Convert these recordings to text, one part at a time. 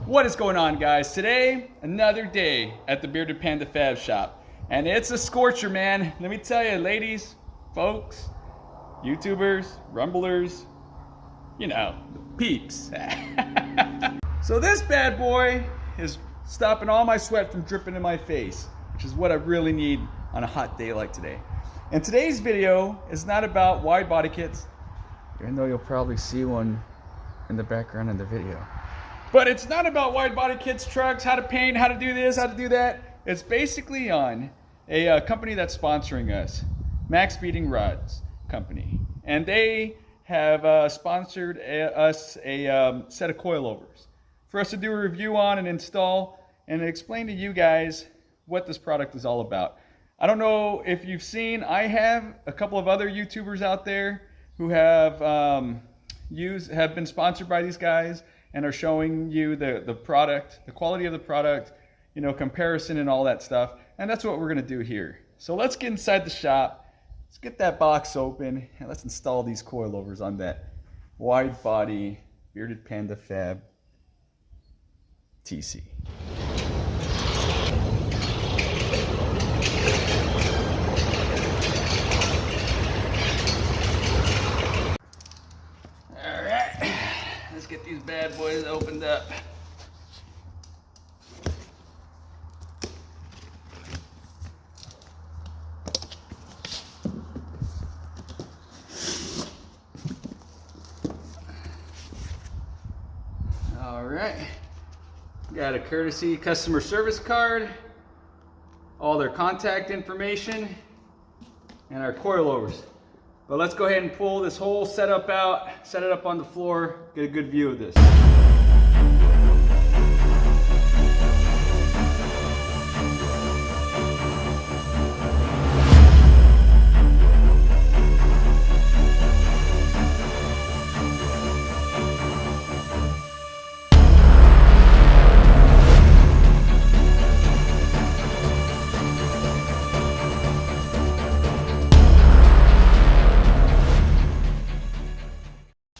What is going on, guys? Today, another day at the Bearded Panda Fab Shop. And it's a scorcher, man. Let me tell you, ladies, folks, YouTubers, rumblers, you know, the peeps. So this bad boy is stopping all my sweat from dripping in my face, which is what I really need on a hot day like today. And today's video is not about wide body kits, even though you'll probably see one in the background in the video. But it's not about wide body kits, trucks, how to paint, how to do this, how to do that. It's basically on a company that's sponsoring us, Maxpeedingrods company. And they have sponsored us a set of coilovers for us to do a review on and install and explain to you guys what this product is all about. I don't know if you've seen, I have a couple of other YouTubers out there who have been sponsored by these guys and are showing you the product, the quality of the product, you know, comparison and all that stuff. And that's what we're gonna do here. So let's get inside the shop. Let's get that box open and let's install these coilovers on that wide body Bearded Panda Fab TC. Let's get these bad boys opened up. All right, got a courtesy customer service card, all their contact information, and our coilovers. But let's go ahead and pull this whole setup out, set it up on the floor, get a good view of this.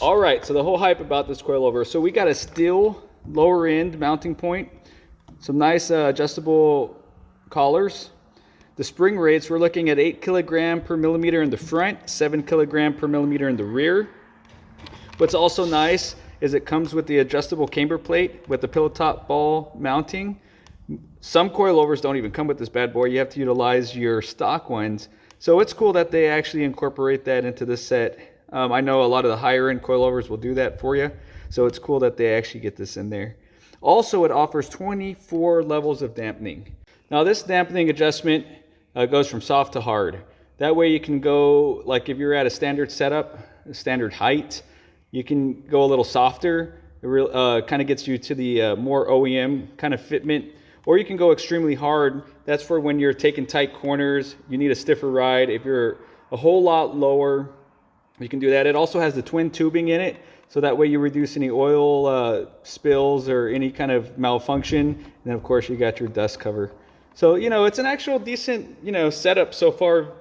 All right, so the whole hype about this coilover. So we got a steel lower end mounting point, some nice adjustable collars. The spring rates, we're looking at 8 kilogram per millimeter in the front, 7 kilogram per millimeter in the rear. What's also nice is it comes with the adjustable camber plate with the pillow top ball mounting. Some coilovers don't even come with this bad boy. You have to utilize your stock ones. So it's cool that they actually incorporate that into this set. I know a lot of the higher end coilovers will do that for you, so it's cool that they actually get this in there. Also, it offers 24 levels of dampening. Now this dampening adjustment goes from soft to hard. That way you can go, like if you're at a standard setup, a standard height, you can go a little softer. It kind of gets you to the more OEM kind of fitment. Or you can go extremely hard. That's for when you're taking tight corners, you need a stiffer ride. If you're a whole lot lower, you can do that. It also has the twin tubing in it, so that way you reduce any oil spills or any kind of malfunction. And then of course you got your dust cover. So, you know, it's an actual decent, you know, setup so far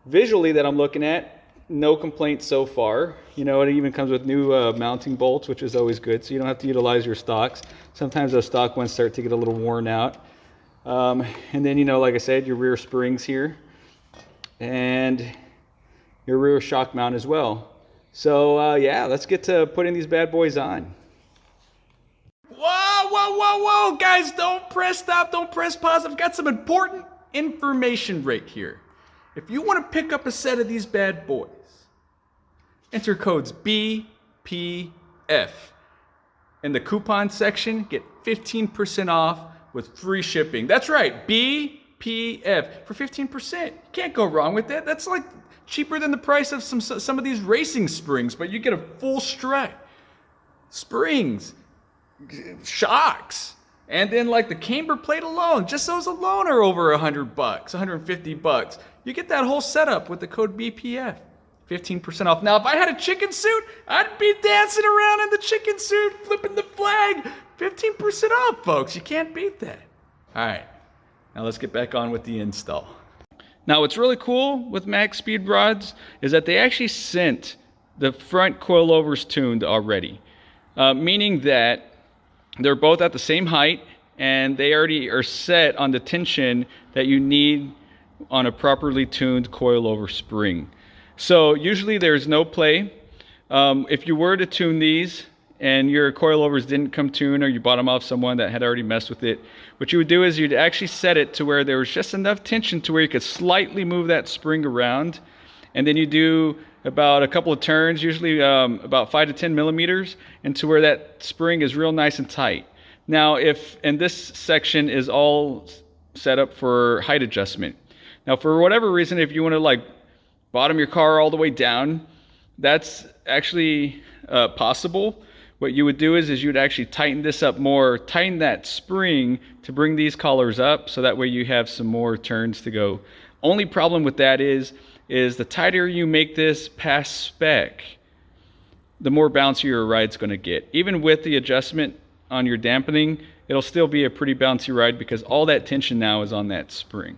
visually that I'm looking at. No complaints so far. You know, it even comes with new mounting bolts, which is always good, so you don't have to utilize your stocks. Sometimes those stock ones start to get a little worn out. And then, you know, like I said, your rear springs here. And your rear shock mount as well. So yeah, let's get to putting these bad boys on. Whoa, whoa, whoa, whoa, guys, don't press stop, don't press pause. I've got some important information right here. If you want to pick up a set of these bad boys, enter codes BPF. In the coupon section, get 15% off with free shipping. That's right, BPF for 15%. You can't go wrong with that. That's like cheaper than the price of some of these racing springs, but you get a full strut. Springs, shocks, and then like the camber plate alone, just those alone are over $100, $150. You get that whole setup with the code BPF, 15% off. Now, if I had a chicken suit, I'd be dancing around in the chicken suit, flipping the flag. 15% off, folks. You can't beat that. All right, now let's get back on with the install. Now what's really cool with Maxpeedingrods is that they actually sent the front coilovers tuned already, meaning that They're both at the same height, and they already are set on the tension that you need on a properly tuned coilover spring. So usually there's no play. If you were to tune these and your coilovers didn't come tuned, or you bought them off someone that had already messed with it, what you would do is you'd actually set it to where there was just enough tension to where you could slightly move that spring around, and then you do about a couple of turns, usually about 5 to 10 millimeters, into where that spring is real nice and tight. Now, and this section is all set up for height adjustment. Now, for whatever reason, if you want to like bottom your car all the way down, that's actually possible. What you would do is you'd actually tighten this up more, tighten that spring to bring these collars up, so that way you have some more turns to go. Only problem with that is the tighter you make this past spec, the more bouncy your ride's going to get. Even with the adjustment on your dampening, it'll still be a pretty bouncy ride because all that tension now is on that spring.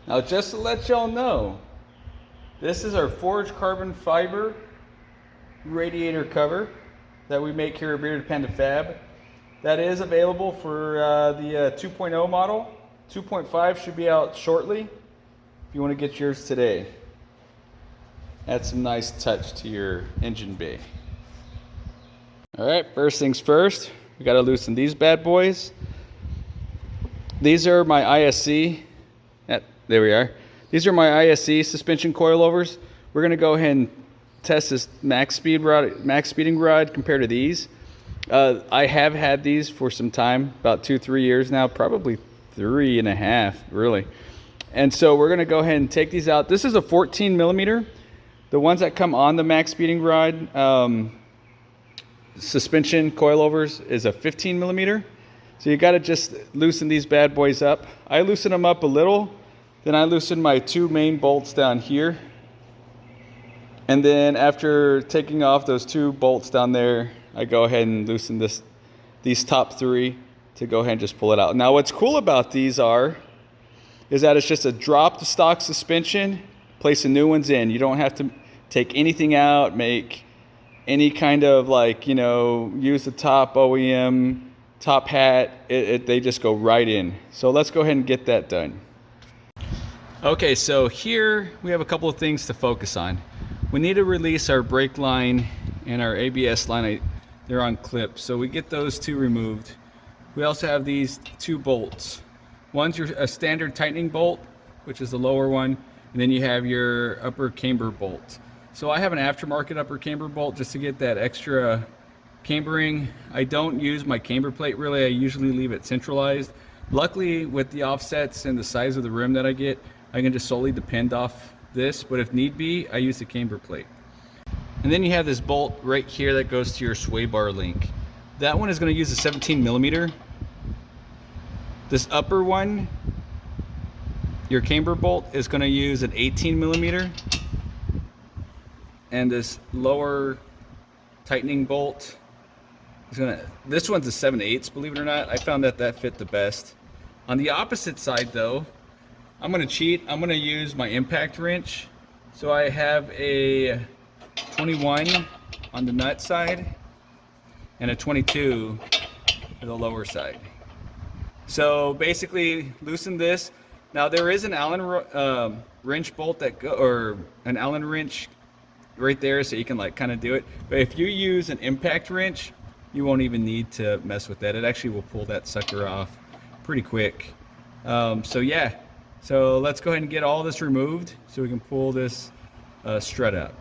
Now, just to let y'all know, this is our forged carbon fiber radiator cover that we make here at Bearded Panda Fab. That is available for the 2.0 model. 2.5 should be out shortly if you want to get yours today. Add some nice touch to your engine bay. All right, first things first, we got to loosen these bad boys. These are my ISC. There we are. These are my ISC suspension coilovers. We're going to go ahead and test this Maxpeedingrod compared to these. I have had these for some time, about 2-3 years now, probably 3.5 really. And so we're going to go ahead and take these out. This is a 14 millimeter. The ones that come on the Maxpeedingrod suspension coilovers is a 15 millimeter. So you got to just loosen these bad boys up. I loosen them up a little, then I loosen my 2 main bolts down here. And then after taking off those 2 bolts down there, I go ahead and loosen these top 3 to go ahead and just pull it out. Now what's cool about these is that it's just a drop the stock suspension, place the new ones in. You don't have to take anything out, make any kind of like, use the top OEM, top hat. They just go right in. So let's go ahead and get that done. Okay, so here we have a couple of things to focus on. We need to release our brake line and our ABS line. They're on clips, so we get those 2 removed. We also have these 2 bolts. One's a standard tightening bolt, which is the lower one, and then you have your upper camber bolt. So I have an aftermarket upper camber bolt just to get that extra cambering. I don't use my camber plate really. I usually leave it centralized. Luckily, with the offsets and the size of the rim that I get, I can just solely depend off this, but if need be, I use the camber plate. And then you have this bolt right here that goes to your sway bar link. That one is going to use a 17 millimeter. This upper one, your camber bolt, is going to use an 18 millimeter. And this lower tightening bolt is this one's a 7/8, believe it or not. I found that fit the best. On the opposite side though, I'm going to cheat. I'm going to use my impact wrench. So I have a 21 on the nut side and a 22 for the lower side. So basically loosen this. Now there is an Allen wrench bolt or an Allen wrench right there, so you can like kind of do it. But if you use an impact wrench, you won't even need to mess with that. It actually will pull that sucker off pretty quick. So yeah, so let's go ahead and get all this removed so we can pull this strut out.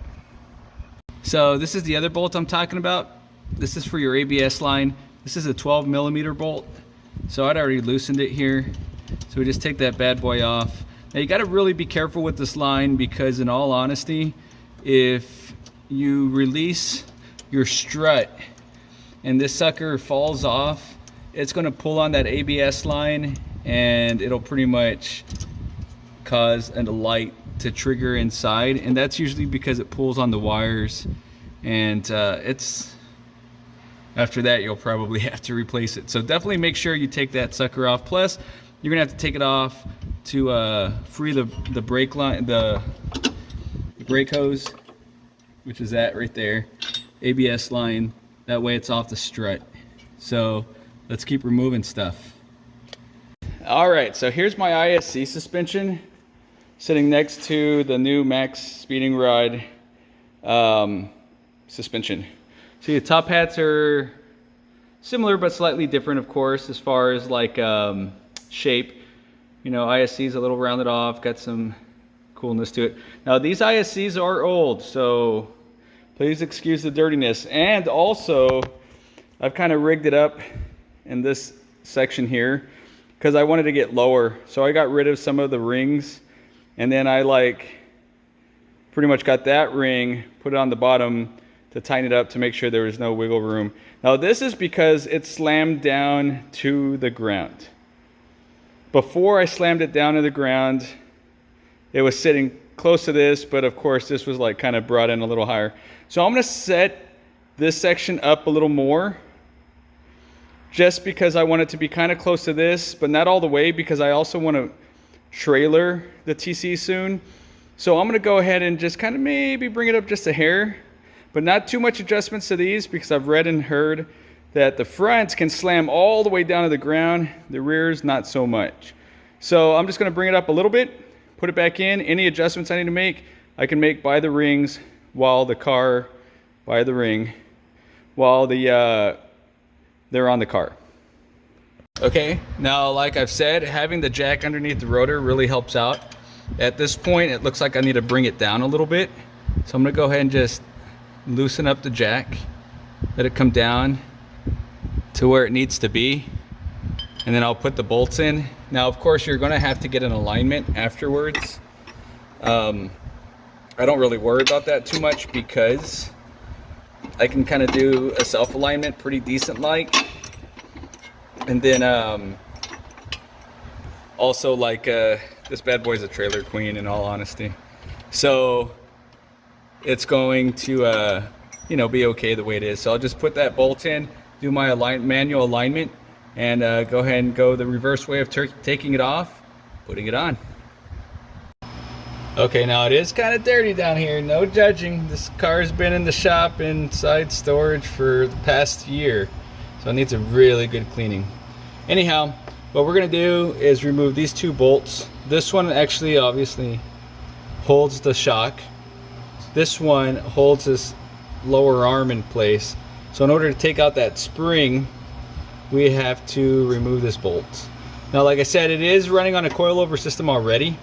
So this is the other bolt I'm talking about. This is for your ABS line. This is a 12 millimeter bolt. So I'd already loosened it here. So we just take that bad boy off. Now you got to really be careful with this line, because in all honesty, if you release your strut and this sucker falls off, it's going to pull on that ABS line and it'll pretty much cause a light to trigger inside, and that's usually because it pulls on the wires, and after that you'll probably have to replace it. So definitely make sure you take that sucker off. Plus you're gonna have to take it off to free the brake line, the brake hose, which is that right there, ABS line, That way it's off the strut. So let's keep removing stuff. All right, so here's my ISC suspension sitting next to the new Maxpeedingrod suspension. See, the top hats are similar but slightly different, of course, as far as like shape. You know, ISC is a little rounded off, got some coolness to it. Now these ISCs are old, so please excuse the dirtiness. And also, I've kind of rigged it up in this section here because I wanted to get lower. So I got rid of some of the rings, and then I like pretty much got that ring, put it on the bottom to tighten it up to make sure there was no wiggle room. Now this is because it slammed down to the ground. Before I slammed it down to the ground, it was sitting close to this, but of course this was like kind of brought in a little higher. So I'm gonna set this section up a little more just because I want it to be kind of close to this, but not all the way, because I also want to trailer the TC soon. So I'm gonna go ahead and just kind of maybe bring it up just a hair, but not too much adjustments to these, because I've read and heard that the fronts can slam all the way down to the ground, the rears not so much. So I'm just gonna bring it up a little bit, put it back in. Any adjustments I need to make, I can make by the rings while the car, by the ring, while they're on the car. Okay, now like I've said, having the jack underneath the rotor really helps out. At this point, it looks like I need to bring it down a little bit. So I'm gonna go ahead and just loosen up the jack, let it come down to where it needs to be, and then I'll put the bolts in. Now of course you're gonna have to get an alignment afterwards. I don't really worry about that too much because I can kind of do a self alignment pretty decent like, and then also like this bad boy's a trailer queen in all honesty, so it's going to you know, be okay the way it is. So I'll just put that bolt in, do my manual alignment, and go ahead and go the reverse way of taking it off, putting it on. Okay, now it is kind of dirty down here, no judging. This car's been in the shop inside storage for the past year, so it needs a really good cleaning. Anyhow, what we're gonna do is remove these two bolts. This one actually obviously holds the shock. This one holds this lower arm in place. So in order to take out that spring, we have to remove this bolt. Now like I said, it is running on a coilover system already.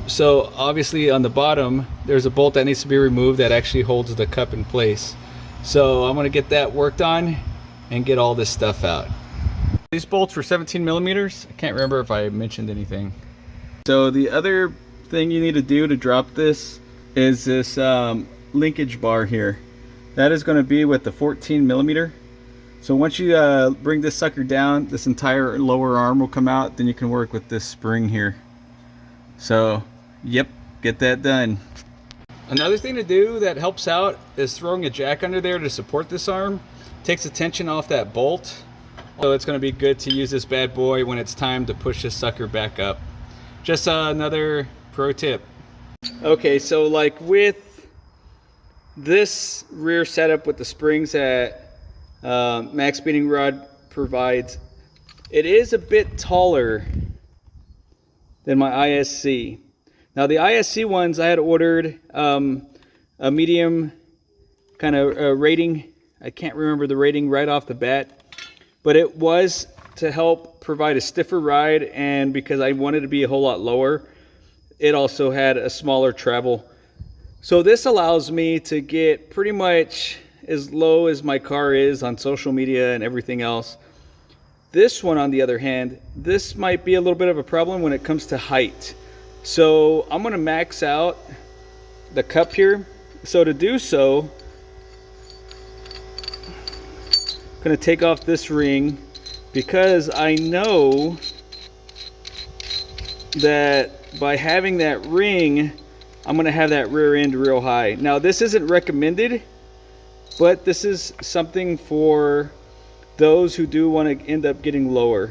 So obviously on the bottom there's a bolt that needs to be removed that actually holds the cup in place. So I'm going to get that worked on and get all this stuff out. These bolts were 17 millimeters. I can't remember if I mentioned anything. So the other thing you need to do to drop this is this linkage bar here. That is going to be with the 14 millimeter. So once you bring this sucker down, this entire lower arm will come out. Then you can work with this spring here. So yep, get that done. Another thing to do that helps out is throwing a jack under there to support this arm. Takes the tension off that bolt. So it's going to be good to use this bad boy when it's time to push this sucker back up. Just another pro tip. Okay, so like with this rear setup with the springs that Maxpeedingrod provides, it is a bit taller than my ISC. Now the ISC ones I had ordered a medium kind of rating. I can't remember the rating right off the bat, but it was to help provide a stiffer ride, and because I wanted to be a whole lot lower, it also had a smaller travel. So this allows me to get pretty much as low as my car is on social media and everything else. This one, on the other hand, this might be a little bit of a problem when it comes to height. So I'm going to max out the cup here. So to do so, I'm going to take off this ring, because I know that by having that ring, I'm going to have that rear end real high. Now this isn't recommended, but this is something for those who do want to end up getting lower.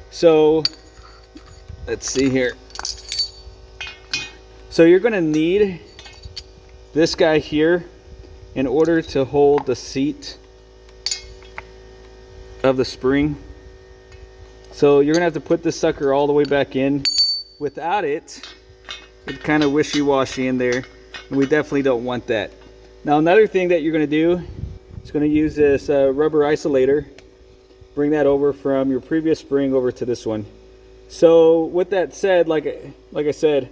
So let's see here. So you're going to need this guy here in order to hold the seat of the spring. So you're gonna have to put this sucker all the way back in. Without it, it's kind of wishy-washy in there, and we definitely don't want that. Now another thing that you're gonna do is gonna use this rubber isolator. Bring that over from your previous spring over to this one. So with that said, like I said,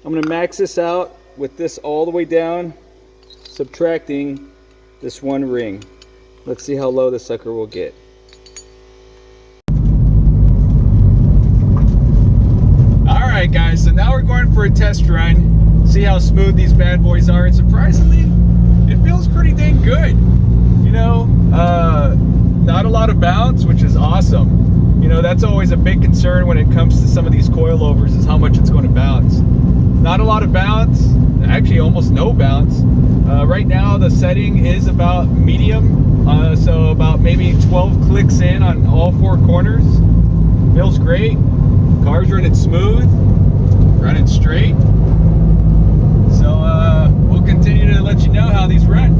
I'm gonna max this out with this all the way down, subtracting this one ring. Let's see how low the sucker will get. Alright guys, so now we're going for a test run. See how smooth these bad boys are, and surprisingly, it feels pretty dang good. You know, not a lot of bounce, which is awesome. You know, that's always a big concern when it comes to some of these coilovers, is how much it's going to bounce. Not a lot of bounce, actually almost no bounce. Right now the setting is about medium, so about maybe 12 clicks in on all four corners. Feels great. Car's running smooth, running straight. So we'll continue to let you know how these run.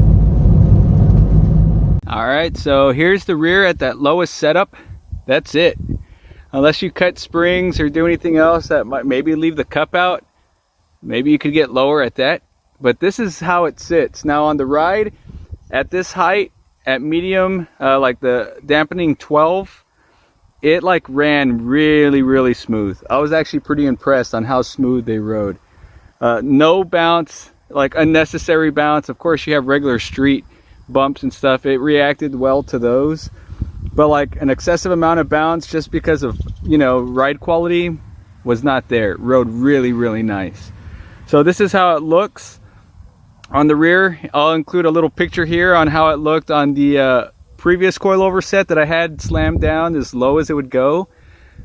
Alright, so here's the rear at that lowest setup. That's it. Unless you cut springs or do anything else that might maybe leave the cup out, maybe you could get lower at that. But this is how it sits. Now on the ride, at this height, at medium, like the dampening 12, it like ran really smooth. I was actually pretty impressed on how smooth they rode. No bounce, like unnecessary bounce. Of course you have regular street bumps and stuff. It reacted well to those, but like an excessive amount of bounce just because of, you know, ride quality was not there. It rode really nice. So this is how it looks on the rear. I'll include a little picture here on how it looked on the previous coilover set that I had slammed down as low as it would go.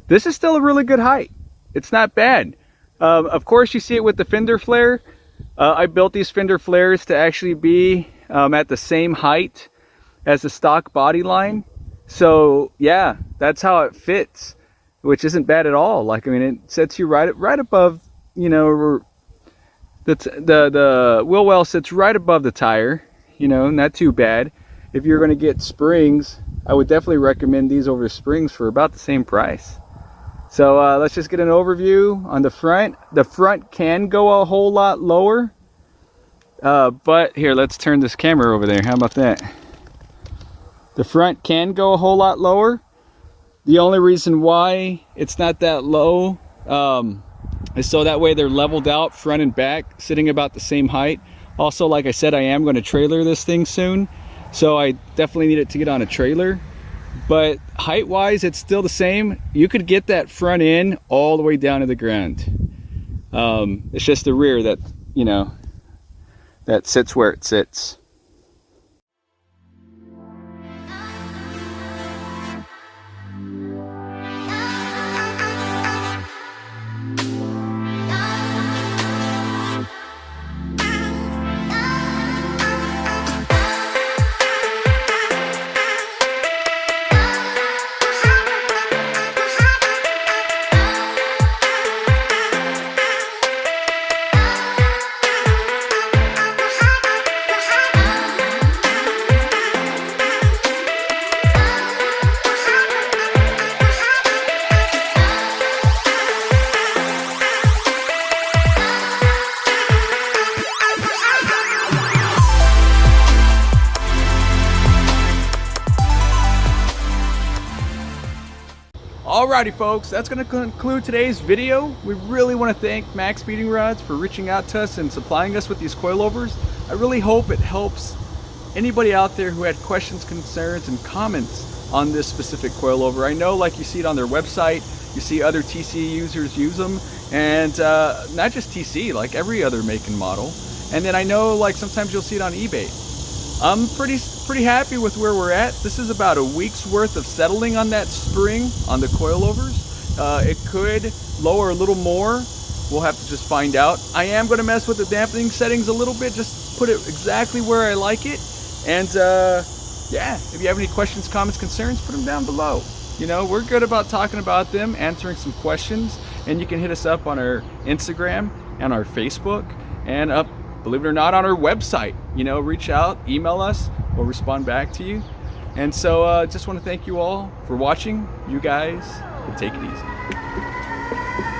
This is still a really good height. It's not bad. Of course you see it with the fender flare. I built these fender flares to actually be at the same height as the stock body line. So yeah, that's how it fits, which isn't bad at all. Like, I mean, it sets you right above, you know, the wheel well sits right above the tire, you know, not too bad. If you're going to get springs, I would definitely recommend these over springs for about the same price. So let's just get an overview on the front. The front can go a whole lot lower, but here, let's turn this camera over there. How about that? The front can go a whole lot lower. The only reason why it's not that low is so that way they're leveled out front and back, sitting about the same height. Also, like I said, I am going to trailer this thing soon, so I definitely need it to get on a trailer. But height wise, it's still the same. You could get that front end all the way down to the ground. It's just the rear that, you know, that sits where it sits. Alrighty folks, that's going to conclude today's video. We really want to thank Maxpeedingrods for reaching out to us and supplying us with these coilovers. I really hope it helps anybody out there who had questions, concerns, and comments on this specific coilover. I know, like, you see it on their website, you see other TC users use them, and not just TC, like every other make and model. And then I know, like, sometimes you'll see it on eBay. I'm pretty happy with where we're at. This is about a week's worth of settling on that spring on the coilovers. It could lower a little more. We'll have to just find out. I am going to mess with the dampening settings a little bit, just put it exactly where I like it. And yeah, if you have any questions, comments, concerns, put them down below. You know, we're good about talking about them, answering some questions, and you can hit us up on our Instagram and our Facebook, and believe it or not, on our website. You know, reach out, email us, we'll respond back to you. And so just want to thank you all for watching. You guys, take it easy.